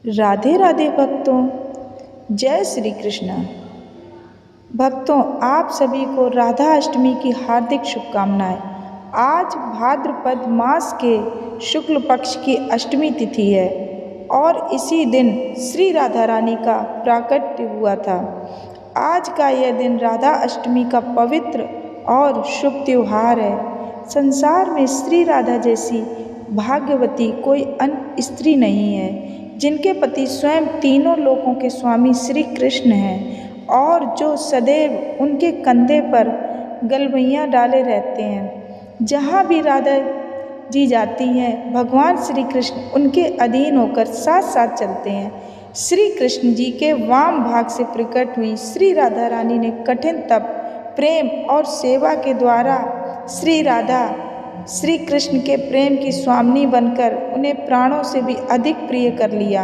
राधे राधे भक्तों, जय श्री कृष्ण। भक्तों, आप सभी को राधा अष्टमी की हार्दिक शुभकामनाएं। आज भाद्रपद मास के शुक्ल पक्ष की अष्टमी तिथि है और इसी दिन श्री राधा रानी का प्राकट्य हुआ था। आज का यह दिन राधा अष्टमी का पवित्र और शुभ त्योहार है। संसार में श्री राधा जैसी भाग्यवती कोई अन्य स्त्री नहीं है, जिनके पति स्वयं तीनों लोकों के स्वामी श्री कृष्ण हैं और जो सदैव उनके कंधे पर गलवैयाँ डाले रहते हैं। जहाँ भी राधा जी जाती हैं, भगवान श्री कृष्ण उनके अधीन होकर साथ साथ चलते हैं। श्री कृष्ण जी के वाम भाग से प्रकट हुई श्री राधा रानी ने कठिन तप, प्रेम और सेवा के द्वारा श्री राधा श्री कृष्ण के प्रेम की स्वामिनी बनकर उन्हें प्राणों से भी अधिक प्रिय कर लिया।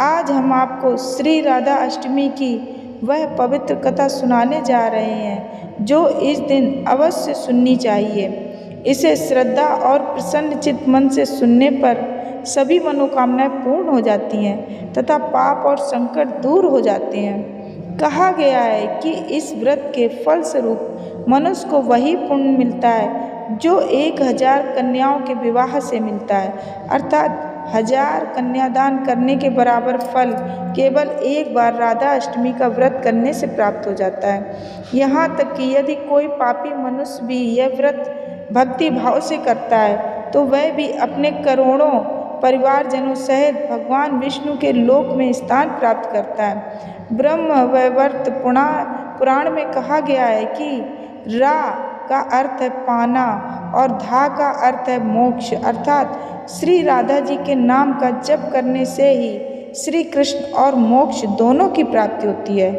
आज हम आपको श्री राधा अष्टमी की वह पवित्र कथा सुनाने जा रहे हैं, जो इस दिन अवश्य सुननी चाहिए। इसे श्रद्धा और प्रसन्न चित्त मन से सुनने पर सभी मनोकामनाएं पूर्ण हो जाती हैं तथा पाप और संकट दूर हो जाते हैं। कहा गया है कि इस व्रत के फलस्वरूप मनुष्य को वही पुण्य मिलता है जो 1000 कन्याओं के विवाह से मिलता है, अर्थात 1000 कन्यादान करने के बराबर फल केवल एक बार राधा अष्टमी का व्रत करने से प्राप्त हो जाता है। यहाँ तक कि यदि कोई पापी मनुष्य भी यह व्रत भक्ति भाव से करता है तो वह भी अपने करोड़ों परिवारजनों सहित भगवान विष्णु के लोक में स्थान प्राप्त करता है। ब्रह्म वैवर्त पुराण में कहा गया है कि रा का अर्थ है पाना और धा का अर्थ है मोक्ष, अर्थात श्री राधा जी के नाम का जप करने से ही श्री कृष्ण और मोक्ष दोनों की प्राप्ति होती है।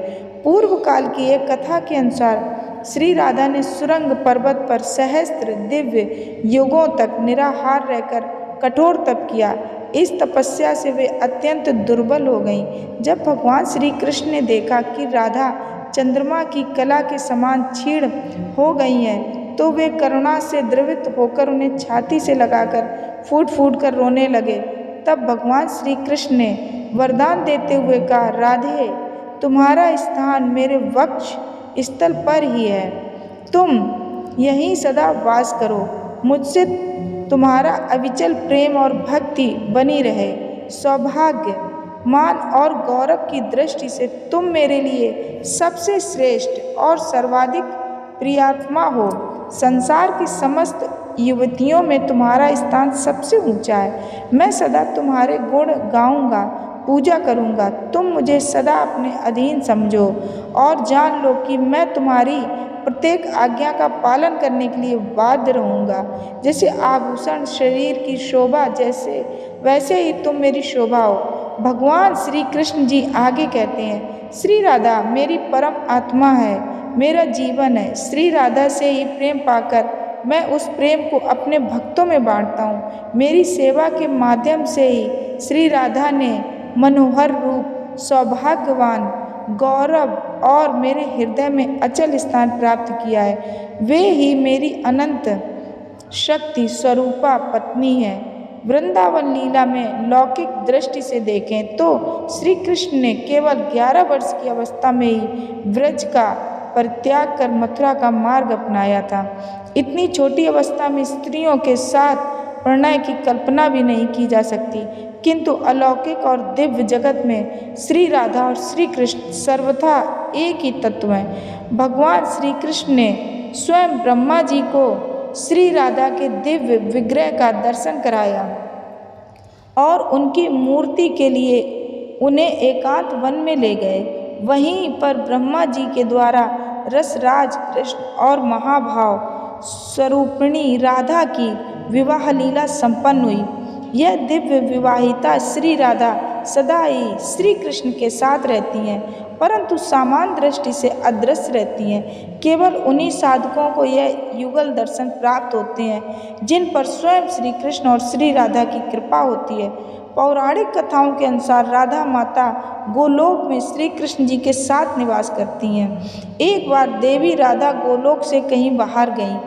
पूर्व काल की एक कथा के अनुसार श्री राधा ने सुरंग पर्वत पर सहस्त्र दिव्य युगों तक निराहार रहकर कठोर तप किया। इस तपस्या से वे अत्यंत दुर्बल हो गईं। जब भगवान श्री कृष्ण ने देखा कि राधा चंद्रमा की कला के समान क्षीण हो गई हैं, तो वे करुणा से द्रवित होकर उन्हें छाती से लगाकर फूट फूट कर रोने लगे। तब भगवान श्री कृष्ण ने वरदान देते हुए कहा, राधे, तुम्हारा स्थान मेरे वक्ष स्थल पर ही है, तुम यहीं सदा वास करो। मुझसे तुम्हारा अविचल प्रेम और भक्ति बनी रहे। सौभाग्य, मान और गौरव की दृष्टि से तुम मेरे लिए सबसे श्रेष्ठ और सर्वाधिक प्रियात्मा हो। संसार की समस्त युवतियों में तुम्हारा स्थान सबसे ऊंचा है। मैं सदा तुम्हारे गुण गाऊंगा, पूजा करूंगा। तुम मुझे सदा अपने अधीन समझो और जान लो कि मैं तुम्हारी प्रत्येक आज्ञा का पालन करने के लिए बाध्य रहूँगा। जैसे आभूषण शरीर की शोभा वैसे ही तुम मेरी शोभा हो। भगवान श्री कृष्ण जी आगे कहते हैं, श्री राधा मेरी परम आत्मा है, मेरा जीवन है। श्री राधा से ही प्रेम पाकर मैं उस प्रेम को अपने भक्तों में बांटता हूँ। मेरी सेवा के माध्यम से ही श्री राधा ने मनोहर रूप, सौभाग्यवान, गौरव और मेरे हृदय में अचल स्थान प्राप्त किया है। वे ही मेरी अनंत शक्ति स्वरूपा पत्नी है। वृंदावन लीला में लौकिक दृष्टि से देखें तो श्री कृष्ण ने केवल 11 वर्ष की अवस्था में ही ब्रज का परित्याग कर मथुरा का मार्ग अपनाया था। इतनी छोटी अवस्था में स्त्रियों के साथ प्रणय की कल्पना भी नहीं की जा सकती, किंतु अलौकिक और दिव्य जगत में श्री राधा और श्री कृष्ण सर्वथा एक ही तत्व हैं। भगवान श्री कृष्ण ने स्वयं ब्रह्मा जी को श्री राधा के दिव्य विग्रह का दर्शन कराया और उनकी मूर्ति के लिए उन्हें एकांत वन में ले गए। वहीं पर ब्रह्मा जी के द्वारा रसराज कृष्ण और महाभाव स्वरूपिणी राधा की विवाह लीला संपन्न हुई। यह दिव्य विवाहिता श्री राधा सदा ही श्री कृष्ण के साथ रहती हैं, परंतु सामान्य दृष्टि से अदृश्य रहती हैं। केवल उन्हीं साधकों को यह युगल दर्शन प्राप्त होते हैं जिन पर स्वयं श्री कृष्ण और श्री राधा की कृपा होती है। पौराणिक कथाओं के अनुसार राधा माता गोलोक में श्री कृष्ण जी के साथ निवास करती हैं। एक बार देवी राधा गोलोक से कहीं बाहर गईं।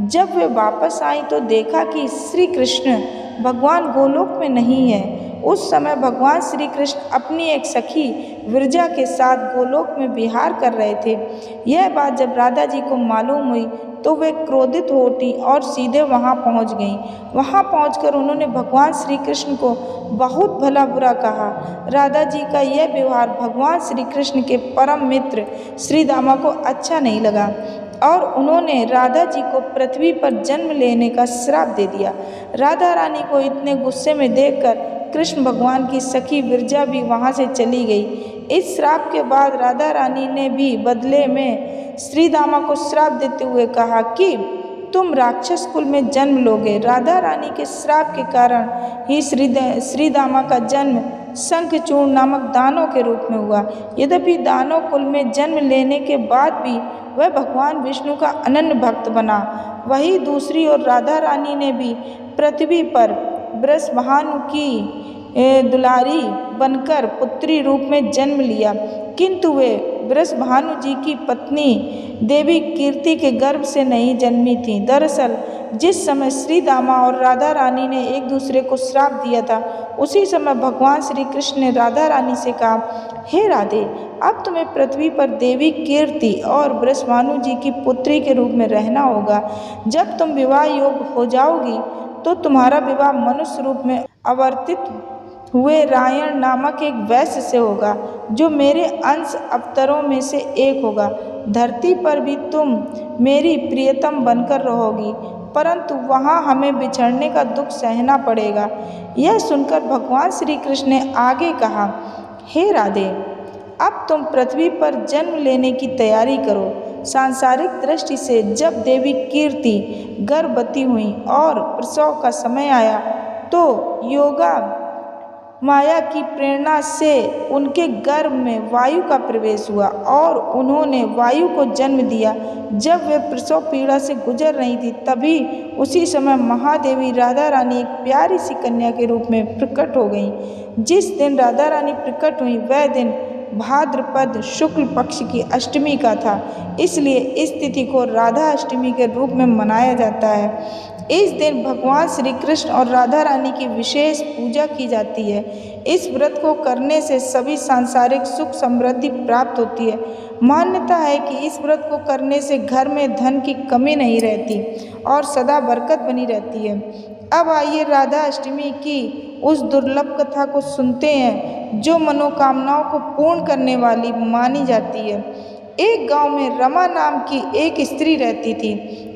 जब वे वापस आईं तो देखा कि श्री कृष्ण भगवान गोलोक में नहीं है। उस समय भगवान श्री कृष्ण अपनी एक सखी विरजा के साथ गोलोक में विहार कर रहे थे। यह बात जब राधा जी को मालूम हुई तो वे क्रोधित हो उठी और सीधे वहां पहुंच गईं। वहां पहुंचकर उन्होंने भगवान श्री कृष्ण को बहुत भला बुरा कहा। राधा जी का यह व्यवहार भगवान श्री कृष्ण के परम मित्र श्री दामा को अच्छा नहीं लगा और उन्होंने राधा जी को पृथ्वी पर जन्म लेने का श्राप दे दिया। राधा रानी को इतने गुस्से में देखकर कृष्ण भगवान की सखी विरजा भी वहां से चली गई। इस श्राप के बाद राधा रानी ने भी बदले में श्री दामा को श्राप देते हुए कहा कि तुम राक्षस कुल में जन्म लोगे। राधा रानी के श्राप के कारण ही श्री दामा का जन्म शंखचूर्ण नामक दानव के रूप में हुआ। यद्यपि दानव कुल में जन्म लेने के बाद भी वह भगवान विष्णु का अनन्य भक्त बना। वही दूसरी ओर राधा रानी ने भी पृथ्वी पर वृषभानु की दुलारी बनकर पुत्री रूप में जन्म लिया, किंतु वे वृषभानु जी की पत्नी देवी कीर्ति के गर्भ से नहीं जन्मी थी। दरअसल जिस समय श्री दामा और राधा रानी ने एक दूसरे को श्राप दिया था, उसी समय भगवान श्री कृष्ण ने राधा रानी से कहा, हे राधे, अब तुम्हें पृथ्वी पर देवी कीर्ति और वृषभानु जी की पुत्री के रूप में रहना होगा। जब तुम विवाह योग्य हो जाओगी तो तुम्हारा विवाह मनुष्य रूप में अवर्तित हुए रायण नामक एक वैश्य से होगा, जो मेरे अंश अवतारों में से एक होगा। धरती पर भी तुम मेरी प्रियतम बनकर रहोगी, परंतु वहाँ हमें बिछड़ने का दुख सहना पड़ेगा। यह सुनकर भगवान श्री कृष्ण ने आगे कहा, हे राधे, अब तुम पृथ्वी पर जन्म लेने की तैयारी करो। सांसारिक दृष्टि से जब देवी कीर्ति गर्भवती हुई और प्रसव का समय आया तो योगा माया की प्रेरणा से उनके गर्भ में वायु का प्रवेश हुआ और उन्होंने वायु को जन्म दिया। जब वे प्रसव पीड़ा से गुजर रही थी, तभी उसी समय महादेवी राधा रानी एक प्यारी सी कन्या के रूप में प्रकट हो गईं। जिस दिन राधा रानी प्रकट हुई वह दिन भाद्रपद शुक्ल पक्ष की अष्टमी का था, इसलिए इस तिथि को राधा अष्टमी के रूप में मनाया जाता है। इस दिन भगवान श्री कृष्ण और राधा रानी की विशेष पूजा की जाती है। इस व्रत को करने से सभी सांसारिक सुख समृद्धि प्राप्त होती है। मान्यता है कि इस व्रत को करने से घर में धन की कमी नहीं रहती और सदा बरकत बनी रहती है। अब आइए राधा अष्टमी की उस दुर्लभ कथा को सुनते हैं जो मनोकामनाओं को पूर्ण करने वाली मानी जाती है। एक गांव में रमा नाम की एक स्त्री रहती थी।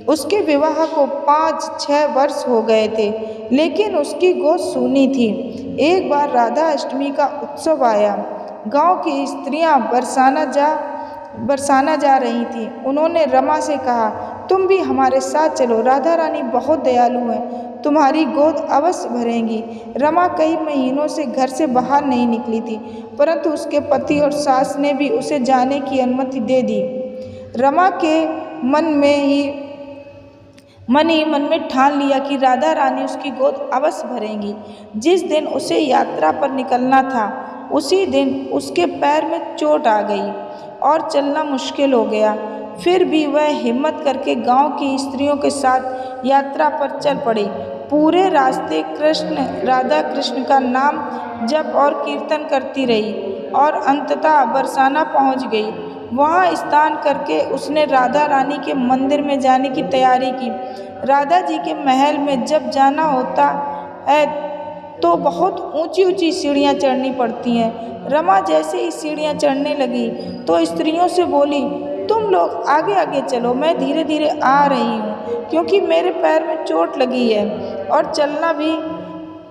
उसके विवाह को 5-6 वर्ष हो गए थे, लेकिन उसकी गोद सूनी थी। एक बार राधा अष्टमी का उत्सव आया। गांव की स्त्रियां बरसाना जा रही थीं। उन्होंने रमा से कहा, तुम भी हमारे साथ चलो, राधा रानी बहुत दयालु हैं, तुम्हारी गोद अवश्य भरेंगी। रमा कई महीनों से घर से बाहर नहीं निकली थी, परंतु उसके पति और सास ने भी उसे जाने की अनुमति दे दी। रमा के मन ही मन में ठान लिया कि राधा रानी उसकी गोद अवश्य भरेंगी। जिस दिन उसे यात्रा पर निकलना था, उसी दिन उसके पैर में चोट आ गई और चलना मुश्किल हो गया। फिर भी वह हिम्मत करके गांव की स्त्रियों के साथ यात्रा पर चल पड़ी। पूरे रास्ते राधा कृष्ण का नाम जप और कीर्तन करती रही और अंततः बरसाना पहुंच गई। वहां स्नान करके उसने राधा रानी के मंदिर में जाने की तैयारी की। राधा जी के महल में जब जाना होता है तो बहुत ऊंची ऊंची सीढ़ियां चढ़नी पड़ती हैं। रमा जैसे ही सीढ़ियां चढ़ने लगी तो स्त्रियों से बोली, तुम लोग आगे आगे चलो, मैं धीरे धीरे आ रही हूँ, क्योंकि मेरे पैर में चोट लगी है और चलना भी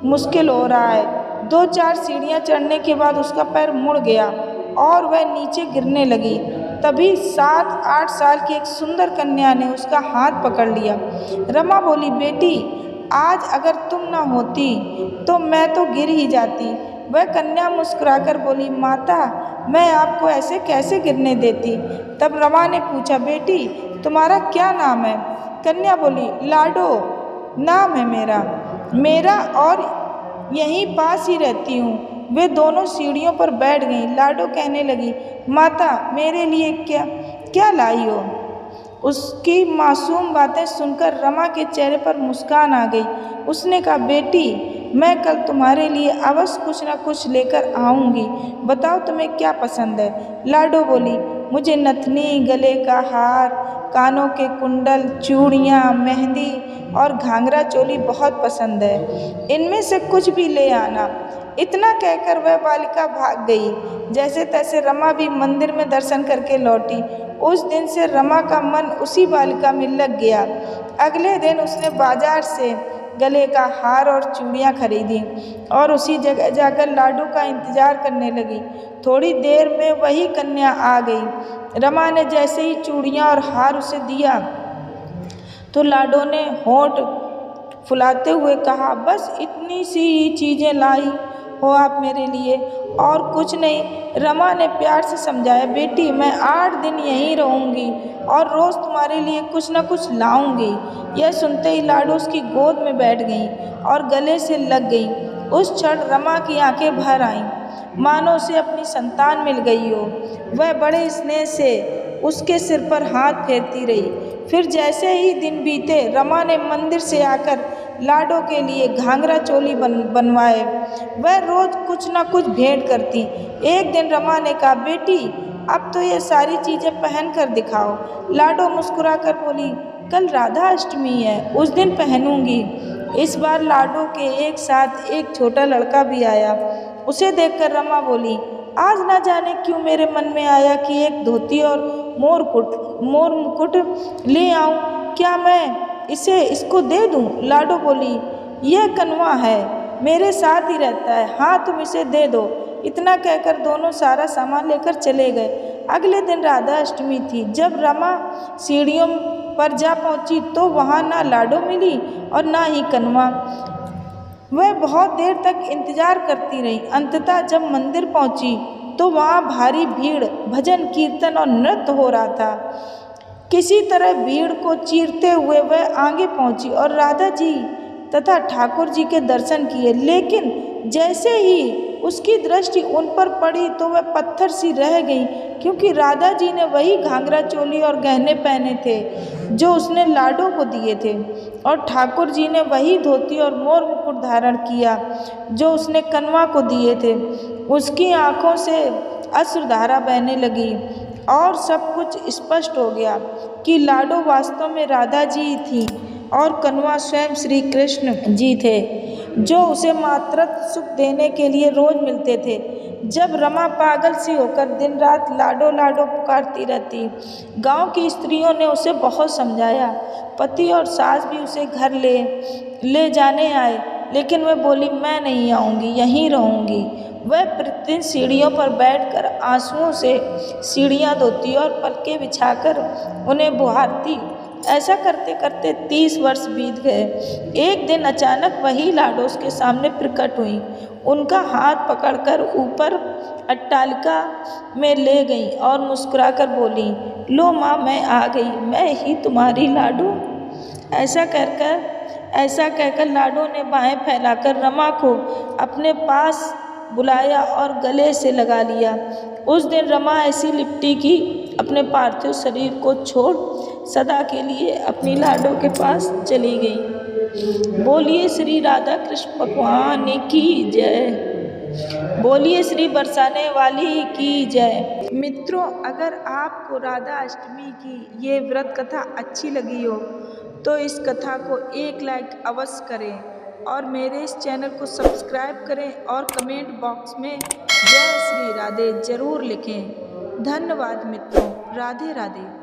मुश्किल हो रहा है। 2-4 सीढ़ियाँ चढ़ने के बाद उसका पैर मुड़ गया और वह नीचे गिरने लगी। तभी 7-8 साल की एक सुंदर कन्या ने उसका हाथ पकड़ लिया। रमा बोली, बेटी, आज अगर तुम न होती तो मैं तो गिर ही जाती। वह कन्या मुस्कुराकर बोली, माता, मैं आपको ऐसे कैसे गिरने देती। तब रमा ने पूछा, बेटी, तुम्हारा क्या नाम है। कन्या बोली, लाडो नाम है मेरा और यहीं पास ही रहती हूँ। वे दोनों सीढ़ियों पर बैठ गईं। लाडो कहने लगी, माता, मेरे लिए क्या लाई हो। उसकी मासूम बातें सुनकर रमा के चेहरे पर मुस्कान आ गई। उसने कहा, बेटी, मैं कल तुम्हारे लिए अवश्य कुछ न कुछ लेकर आऊँगी। बताओ तुम्हें क्या पसंद है? लाडो बोली, मुझे नथनी, गले का हार, कानों के कुंडल, चूड़ियाँ, मेहंदी और घाघरा चोली बहुत पसंद है। इनमें से कुछ भी ले आना। इतना कहकर वह बालिका भाग गई। जैसे तैसे रमा भी मंदिर में दर्शन करके लौटी। उस दिन से रमा का मन उसी बालिका में लग गया। अगले दिन उसने बाजार से गले का हार और चूड़ियाँ खरीदी और उसी जगह जाकर लाडो का इंतजार करने लगी। थोड़ी देर में वही कन्या आ गई। रमा ने जैसे ही चूड़ियाँ और हार उसे दिया तो लाडो ने होंठ फुलाते हुए कहा, बस इतनी सी ही चीज़ें लाई हो आप मेरे लिए, और कुछ नहीं। रमा ने प्यार से समझाया, बेटी मैं 8 दिन यहीं रहूँगी और रोज़ तुम्हारे लिए कुछ न कुछ लाऊंगी। यह सुनते ही लाडो उसकी गोद में बैठ गई और गले से लग गई। उस क्षण रमा की आंखें भर आईं, मानो उसे अपनी संतान मिल गई हो। वह बड़े स्नेह से उसके सिर पर हाथ फेरती रही। फिर जैसे ही दिन बीते, रमा ने मंदिर से आकर लाडो के लिए घाघरा चोली बनवाए। वह रोज कुछ न कुछ भेंट करती। एक दिन रमा ने कहा, बेटी अब तो ये सारी चीज़ें पहन कर दिखाओ। लाडो मुस्कुराकर बोली, कल राधा अष्टमी है, उस दिन पहनूंगी। इस बार लाडो के एक साथ एक छोटा लड़का भी आया। उसे देखकर रमा बोली, आज ना जाने क्यों मेरे मन में आया कि एक धोती और मोर मुकुट ले आऊं। क्या मैं इसको दे दूं? लाडो बोली, यह कन्वा है, मेरे साथ ही रहता है। हाँ तुम इसे दे दो। इतना कहकर दोनों सारा सामान लेकर चले गए। अगले दिन राधा अष्टमी थी। जब रमा सीढ़ियों पर जा पहुंची तो वहां ना लाडो मिली और ना ही कन्वा। वह बहुत देर तक इंतजार करती रही। अंततः जब मंदिर पहुंची तो वहाँ भारी भीड़, भजन कीर्तन और नृत्य हो रहा था। किसी तरह भीड़ को चीरते हुए वह आगे पहुंची और राधा जी तथा ठाकुर जी के दर्शन किए। लेकिन जैसे ही उसकी दृष्टि उन पर पड़ी तो वह पत्थर सी रह गई, क्योंकि राधा जी ने वही घाघरा चोली और गहने पहने थे जो उसने लाडो को दिए थे, और ठाकुर जी ने वही धोती और मोर मुकुट धारण किया जो उसने कन्वा को दिए थे। उसकी आंखों से अश्रुधारा बहने लगी और सब कुछ स्पष्ट हो गया कि लाडो वास्तव में राधा जी थी और कन्वा स्वयं श्री कृष्ण जी थे, जो उसे मातृत्व सुख देने के लिए रोज मिलते थे। जब रमा पागल सी होकर दिन रात लाडो लाडो पुकारती रहती। गांव की स्त्रियों ने उसे बहुत समझाया। पति और सास भी उसे घर ले जाने आए, लेकिन वह बोली, मैं नहीं आऊँगी, यहीं रहूँगी। वह प्रतिदिन सीढ़ियों पर बैठकर आंसुओं से सीढ़ियाँ धोती और पलकें बिछाकर उन्हें बुहारती। ऐसा करते करते 30 वर्ष बीत गए। एक दिन अचानक वही लाडो उसके सामने प्रकट हुई। उनका हाथ पकड़कर ऊपर अट्टालिका में ले गई और मुस्कुराकर बोली, लो माँ मैं आ गई, मैं ही तुम्हारी लाडो। ऐसा कहकर लाडो ने बाहें फैलाकर रमा को अपने पास बुलाया और गले से लगा लिया। उस दिन रमा ऐसी लिपटी कि अपने पार्थिव शरीर को छोड़ सदा के लिए अपनी लाडो के पास चली गई। बोलिए श्री राधा कृष्ण भगवान की जय। बोलिए श्री बरसाने वाली की जय। मित्रों, अगर आपको राधा अष्टमी की ये व्रत कथा अच्छी लगी हो तो इस कथा को एक लाइक अवश्य करें और मेरे इस चैनल को सब्सक्राइब करें और कमेंट बॉक्स में जय श्री राधे जरूर लिखें। धन्यवाद मित्रों। राधे राधे।